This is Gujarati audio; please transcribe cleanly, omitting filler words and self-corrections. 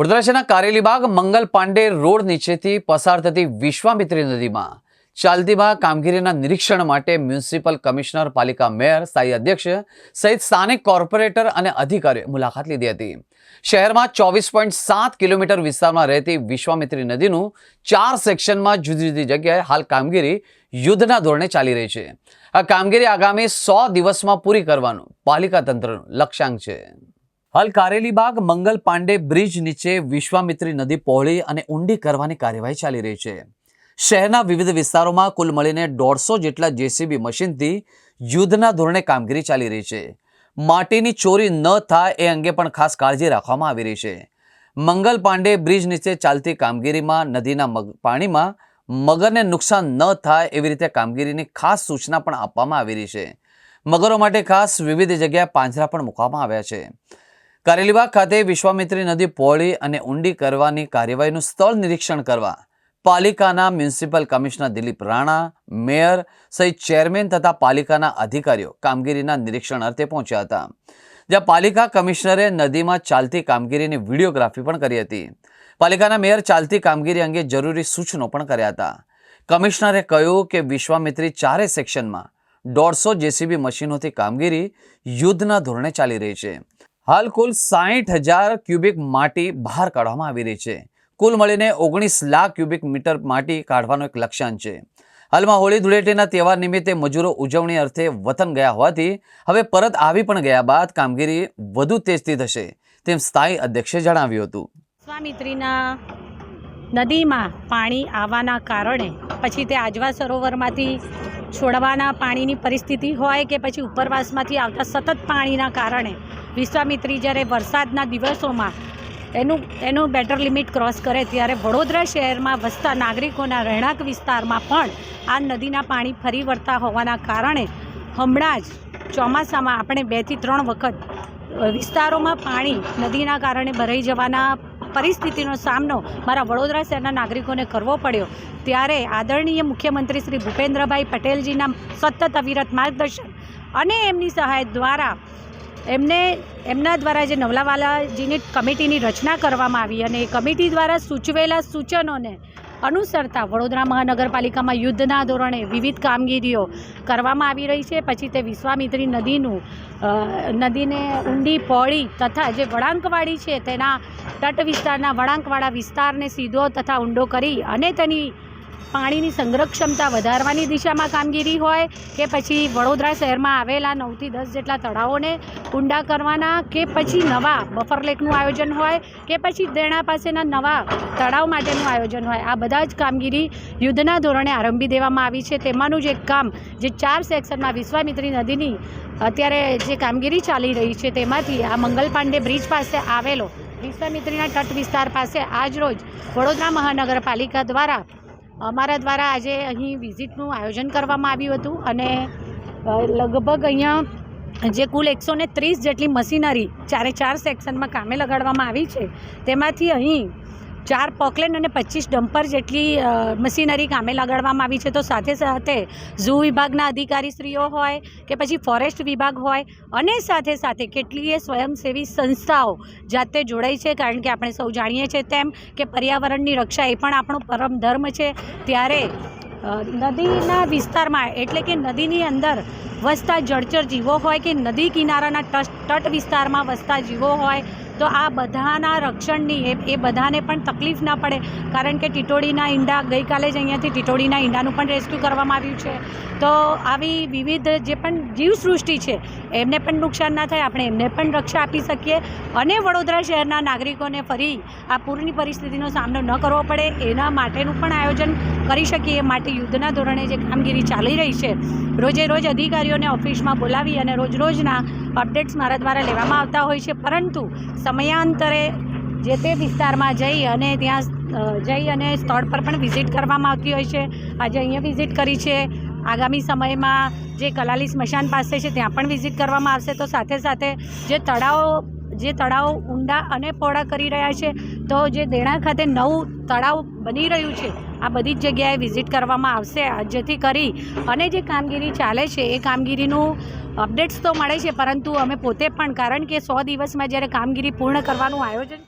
વડોદરા શહેરના કારેલીબાગ મંગલ પાંડે રોડ નીચેથી પસાર થતી વિશ્વામિત્રી નદીમાં ચાલતીમાં કામગીરીના નિરીક્ષણ માટે મ્યુનિસિપલ કમિશનર, પાલિકા મેયર, સ્થાયી અધ્યક્ષ સહિત સ્થાનિક કોર્પોરેટર અને અધિકારીઓએ મુલાકાત લીધી હતી। શહેરમાં 24.7 કિલોમીટર વિસ્તારમાં રહેતી વિશ્વામિત્રી નદીનું 4 સેક્શનમાં જુદી જુદી જગ્યાએ હાલ કામગીરી યુદ્ધના ધોરણે ચાલી રહી છે। આ કામગીરી આગામી 100 દિવસમાં પૂરી કરવાનું પાલિકા તંત્રનું લક્ષ્યાંક છે। હાલ કારેલીબાગ મંગલ પાંડે બ્રિજ નીચે વિશ્વામિત્રી નદી પહોળી અને ઊંડી કરવાની કાર્યવાહી ચાલી રહી છે। શહેરના વિવિધ વિસ્તારોમાં કુલ મળીને 150 જેટલા જેસીબી મશીનથી યુદ્ધના ધોરણે કામગીરી ચાલી રહી છે। માટીની ચોરી ન થાય એ અંગે પણ ખાસ કાળજી રાખવામાં આવી રહી છે। મંગલ પાંડે બ્રિજ નીચે ચાલતી કામગીરીમાં નદીના પાણીમાં મગરને નુકસાન ન થાય એવી રીતે કામગીરીની ખાસ સૂચના પણ આપવામાં આવી રહી છે। મગરો માટે ખાસ વિવિધ જગ્યાએ પાંજરા પણ મૂકવામાં આવ્યા છે। કારેલીબાગ ખાતે વિશ્વામિત્રી નદી પહોળી અને ઊંડી કરવાની કાર્યવાહીનું સ્થળ નિરીક્ષણ કરવા પાલિકાના municipal commissioner Dilip Rana, mayor સહિત ચેરમેન તથા પાલિકાના અધિકારીઓ કામગીરીના નિરીક્ષણ અર્થે પહોંચ્યા હતા, જ્યાં પાલિકા કમિશનરે નદીમાં ચાલતી કામગીરીની વિડીયોગ્રાફી પણ કરી હતી। પાલિકાના મેયર ચાલતી કામગીરી અંગે જરૂરી સૂચનો પણ કર્યા હતા। કમિશનરે કહ્યું કે વિશ્વામિત્રી 4 સેક્શનમાં 150 જેસીબી મશીનોથી કામગીરી યુદ્ધના ધોરણે ચાલી રહી છે। હાલ કુલ 60,000 ક્યુબિક માટી બહાર કાઢવામાં આવી રહી છે। કુલ મળીને 19 લાખ ક્યુબિક મીટર માટી કાઢવાનો એક લક્ષ્યાંક છે। હાલમાં હોળી ધૂળેટીના તહેવાર નિમિત્તે મજૂરો ઉજવણી અર્થે વતન ગયા હોવાથી હવે પરત આવી પણ ગયા બાદ કામગીરી વધુ તેજથી થશે તેમ સ્થાયી અધ્યક્ષે જણાવ્યું હતું। વિશ્વામિત્રીના નદીમાં પાણી આવવાના કારણે પછી તે આજવા સરોવરમાંથી છોડવાના પાણીની પરિસ્થિતિ હોય કે પછી ઉપરવાસમાંથી આવતા સતત પાણીના કારણે વિશ્વામિત્રી જ્યારે વરસાદના દિવસોમાં એનું બેટર લિમિટ ક્રોસ કરે ત્યારે વડોદરા શહેરમાં વસતા નાગરિકોના રહેણાંક વિસ્તારમાં પણ આ નદીના પાણી ફરી વળતા હોવાના કારણે હમણાં જ ચોમાસામાં આપણે 2 થી 3 વખત વિસ્તારોમાં પાણી નદીના કારણે ભરાઈ જવાના પરિસ્થિતિનો સામનો મારા વડોદરા શહેરના નાગરિકોને કરવો પડ્યો। ત્યારે આદરણીય મુખ્યમંત્રી શ્રી ભૂપેન્દ્રભાઈ પટેલજીના સતત અવિરત માર્ગદર્શન અને એમની સહાય દ્વારા એમના દ્વારા જે નવલાવાલાજીની કમિટીની રચના કરવામાં આવી અને એ કમિટી દ્વારા સૂચવેલા સૂચનોને અનુસરતા વડોદરા મહાનગરપાલિકામાં યુદ્ધના ધોરણે વિવિધ કામગીરીઓ કરવામાં આવી રહી છે। પછી તે વિશ્વામિત્રી નદીને ઊંડી પહોળી તથા જે વળાંકવાળી છે તેના તટ વિસ્તારના વળાંકવાળા વિસ્તારને સીધો તથા ઊંડો કરી અને તેની પાણીની સંગ્રહ ક્ષમતા વધારવાની દિશામાં કામગીરી હોય કે પછી વડોદરા શહેરમાં આવેલા 9 થી 10 જેટલા તળાવોને ઊંડા કરવાના કે પછી નવા બફર લેકનું આયોજન હોય કે પછી દેણા પાસેના નવા તળાવ માટેનું આયોજન હોય, આ બધા જ કામગીરી યુદ્ધના ધોરણે આરંભી દેવામાં આવી છે। તેમાંનું જ એક કામ જે 4 સેક્શનમાં વિશ્વામિત્રી નદીની અત્યારે જે કામગીરી ચાલી રહી છે તેમાંથી આ મંગલ પાંડે બ્રિજ પાસે આવેલો વિશ્વામિત્રીના તટ વિસ્તાર પાસે આજરોજ વડોદરા મહાનગરપાલિકા દ્વારા અમારા દ્વારા આજે અહીં વિઝિટનું આયોજન કરવામાં આવ્યું હતું અને લગભગ અહીંયા જે કુલ 130 જેટલી મશીનરી 4 સેક્શનમાં કામે લગાડવામાં આવી છે તેમાંથી અહીં 4 પોકલેન અને 25 ડમ્પર જેટલી મશીનરી કામે લગાડવામાં આવી છે। તો સાથે સાથે ઝૂ વિભાગના અધિકારીશ્રીઓ હોય કે પછી ફોરેસ્ટ વિભાગ હોય અને સાથે સાથે કેટલીય સ્વયંસેવી સંસ્થાઓ જાતે જોડાઈ છે, કારણ કે આપણે સૌ જાણીએ છીએ તેમ કે પર્યાવરણની રક્ષા એ પણ આપણો પરમ ધર્મ છે। ત્યારે નદીના વિસ્તારમાં એટલે કે નદીની અંદર વસતા જળચર જીવો હોય કે નદી કિનારાના તટ વિસ્તારમાં વસતા જીવો હોય તો આ બધાના રક્ષણની એ બધાને પણ તકલીફ ના પડે, કારણ કે ટીટોડીના ઈંડા ગઈકાલે જ અહીંયાથી ટીટોડીના ઈંડાનું પણ રેસ્ક્યુ કરવામાં આવ્યું છે। તો આવી વિવિધ જે પણ જીવસૃષ્ટિ છે એમને પણ નુકસાન ના થાય, આપણે એમને પણ રક્ષા આપી શકીએ અને વડોદરા શહેરના નાગરિકોને ફરી આ પૂરની પરિસ્થિતિનો સામનો ન કરવો પડે એના માટેનું પણ આયોજન કરી શકીએ। એ માટે યુદ્ધના ધોરણે જે કામગીરી ચાલી રહી છે, રોજે રોજ અધિકારીઓને ઓફિસમાં બોલાવી અને રોજના અપડેટ્સ મારા દ્વારા લેવામાં આવતા હોય છે, પરંતુ સમયાંતરે જે તે વિસ્તારમાં જઈ અને સ્થળ પર પણ વિઝિટ કરવામાં આવતી હોય છે। આજે અહીંયા વિઝિટ કરી છે, આગામી સમયમાં જે કલાલી સ્મશાન પાસે છે ત્યાં પણ વિઝિટ કરવામાં આવશે। તો સાથે સાથે જે તળાવ ઊંડા અને પહોળા કરી રહ્યા છે, તો જે દેણા ખાતે નવું તળાવ બની રહ્યું છે આ બધી જ જગ્યાએ વિઝિટ કરવામાં આવશે, જેથી કરી અને જે કામગીરી ચાલે છે એ કામગીરીનું અપડેટ્સ તો મળે છે, પરંતુ અમે પોતે પણ, કારણ કે 100 દિવસમાં જ્યારે કામગીરી પૂર્ણ કરવાનું આયોજન